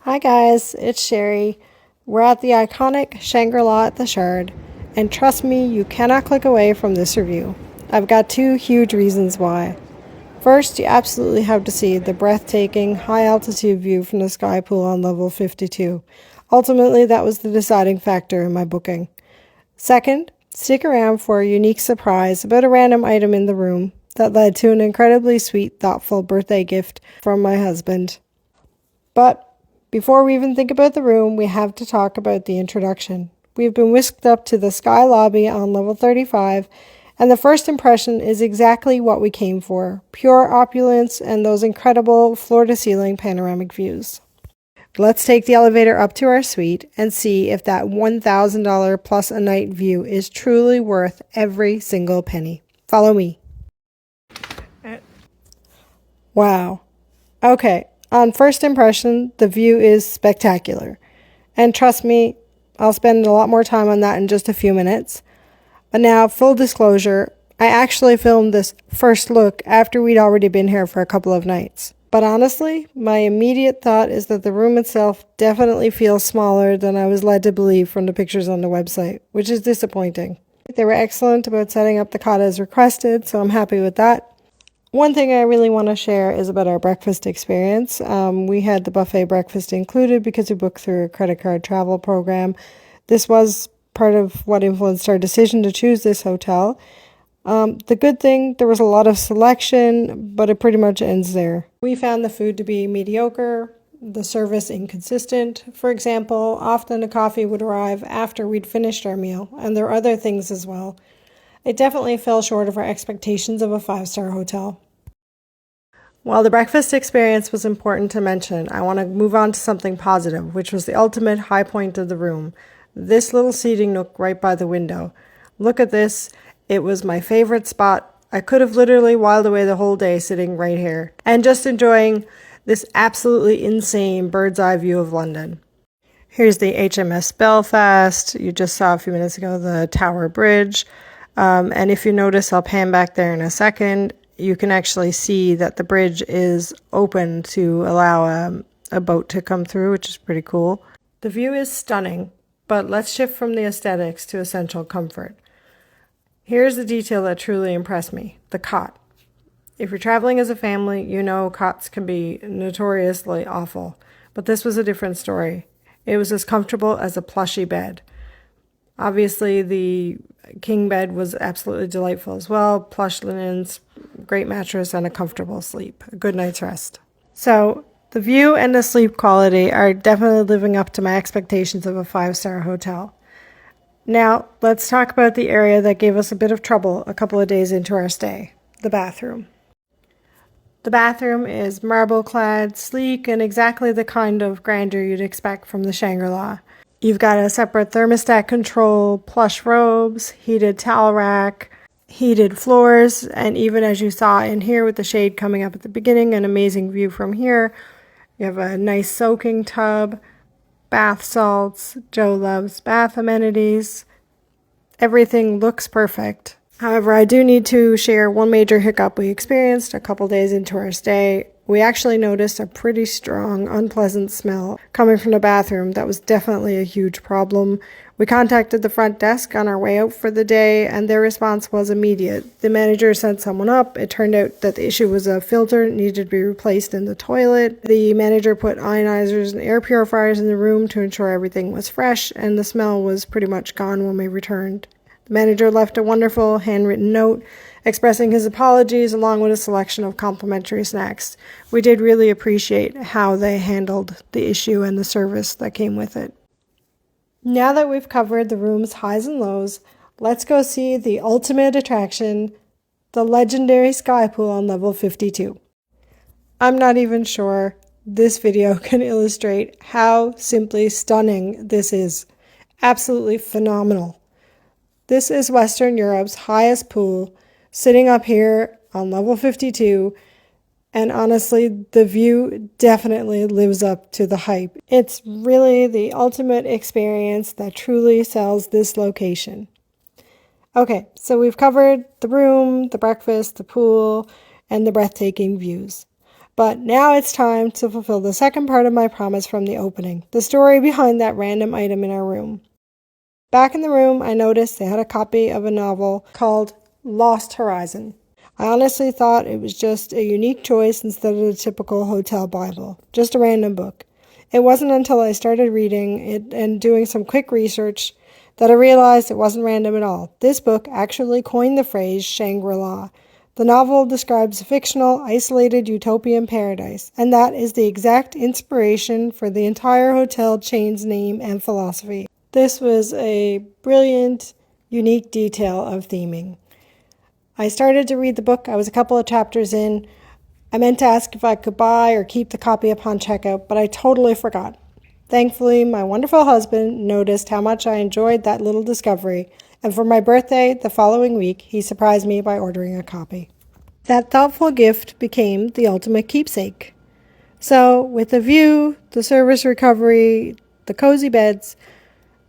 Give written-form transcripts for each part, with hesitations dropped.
Hi guys, it's Sherry. We're at the iconic Shangri-La The Shard, and trust me, you cannot click away from this review. I've got two huge reasons why. First, you absolutely have to see the breathtaking, high-altitude view from the sky pool on level 52. Ultimately, that was the deciding factor in my booking. Second, stick around for a unique surprise about a random item in the room that led to an incredibly sweet, thoughtful birthday gift from my husband. But before we even think about the room, we have to talk about the introduction. We've been whisked up to the sky lobby on level 35, and the first impression is exactly what we came for: pure opulence and those incredible floor-to-ceiling panoramic views. Let's take the elevator up to our suite and see if that $1,000 plus a night view is truly worth every single penny. Follow me. Wow. Okay. On first impression, the view is spectacular. And trust me, I'll spend a lot more time on that in just a few minutes. But now, full disclosure, I actually filmed this first look after we'd already been here for a couple of nights. But honestly, my immediate thought is that the room itself definitely feels smaller than I was led to believe from the pictures on the website, which is disappointing. They were excellent about setting up the cot as requested, so I'm happy with that. One thing I really want to share is about our breakfast experience. We had the buffet breakfast included because we booked through a credit card travel program. This was part of what influenced our decision to choose this hotel. The good thing, there was a lot of selection, but it pretty much ends there. We found the food to be mediocre, the service inconsistent. For example, often a coffee would arrive after we'd finished our meal, and there were other things as well. It definitely fell short of our expectations of a 5-star hotel. While the breakfast experience was important to mention, I want to move on to something positive, which was the ultimate high point of the room. This little seating nook right by the window. Look at this. It was my favorite spot. I could have literally whiled away the whole day sitting right here and just enjoying this absolutely insane bird's eye view of London. Here's the HMS Belfast. You just saw a few minutes ago the Tower Bridge. And if you notice, I'll pan back there in a second. You can actually see that the bridge is open to allow a boat to come through, which is pretty cool. The view is stunning, but let's shift from the aesthetics to essential comfort. Here's the detail that truly impressed me: the cot. If you're traveling as a family, you know cots can be notoriously awful, but this was a different story. It was as comfortable as a plushy bed. Obviously, the king bed was absolutely delightful as well. Plush linens, great mattress, and a comfortable sleep. A good night's rest. So, the view and the sleep quality are definitely living up to my expectations of a 5-star hotel. Now, let's talk about the area that gave us a bit of trouble a couple of days into our stay: the bathroom. The bathroom is marble-clad, sleek, and exactly the kind of grandeur you'd expect from the Shangri-La. You've got a separate thermostat control, plush robes, heated towel rack, heated floors, and even as you saw in here with the shade coming up at the beginning, an amazing view from here. You have a nice soaking tub, bath salts, Joe loves bath amenities. Everything looks perfect. However, I do need to share one major hiccup we experienced a couple days into our stay. We actually noticed a pretty strong, unpleasant smell coming from the bathroom. That was definitely a huge problem. We contacted the front desk on our way out for the day, and their response was immediate. The manager sent someone up. It turned out that the issue was a filter that needed to be replaced in the toilet. The manager put ionizers and air purifiers in the room to ensure everything was fresh, and the smell was pretty much gone when we returned. The manager left a wonderful handwritten note expressing his apologies along with a selection of complimentary snacks. We did really appreciate how they handled the issue and the service that came with it. Now that we've covered the room's highs and lows, let's go see the ultimate attraction, the legendary sky pool on level 52. I'm not even sure this video can illustrate how simply stunning this is. Absolutely phenomenal. This is Western Europe's highest pool, sitting up here on level 52, and honestly, the view definitely lives up to the hype. It's really the ultimate experience that truly sells this location. Okay, so we've covered the room, the breakfast, the pool, and the breathtaking views. But now it's time to fulfill the second part of my promise from the opening, the story behind that random item in our room. Back in the room, I noticed they had a copy of a novel called Lost Horizon. I honestly thought it was just a unique choice instead of the typical hotel Bible, just a random book. It wasn't until I started reading it and doing some quick research that I realized it wasn't random at all. This book actually coined the phrase Shangri-La. The novel describes a fictional, isolated utopian paradise, and that is the exact inspiration for the entire hotel chain's name and philosophy. This was a brilliant, unique detail of theming. I started to read the book. I was a couple of chapters in. I meant to ask if I could buy or keep the copy upon checkout, but I totally forgot. Thankfully, my wonderful husband noticed how much I enjoyed that little discovery, and for my birthday the following week, he surprised me by ordering a copy. That thoughtful gift became the ultimate keepsake. So, with the view, the service recovery, the cozy beds,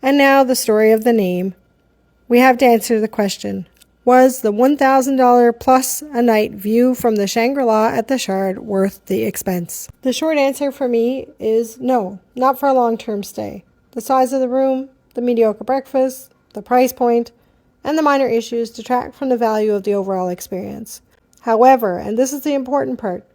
and now the story of the name, we have to answer the question, was the $1,000 plus a night view from the Shangri-La at the Shard worth the expense? The short answer for me is no, not for a long-term stay. The size of the room, the mediocre breakfast, the price point, and the minor issues detract from the value of the overall experience. However, and this is the important part,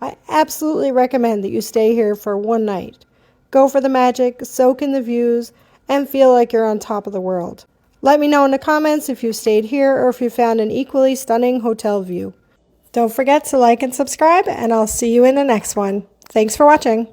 I absolutely recommend that you stay here for one night. Go for the magic, soak in the views, and feel like you're on top of the world. Let me know in the comments if you stayed here or if you found an equally stunning hotel view. Don't forget to like and subscribe, and I'll see you in the next one. Thanks for watching.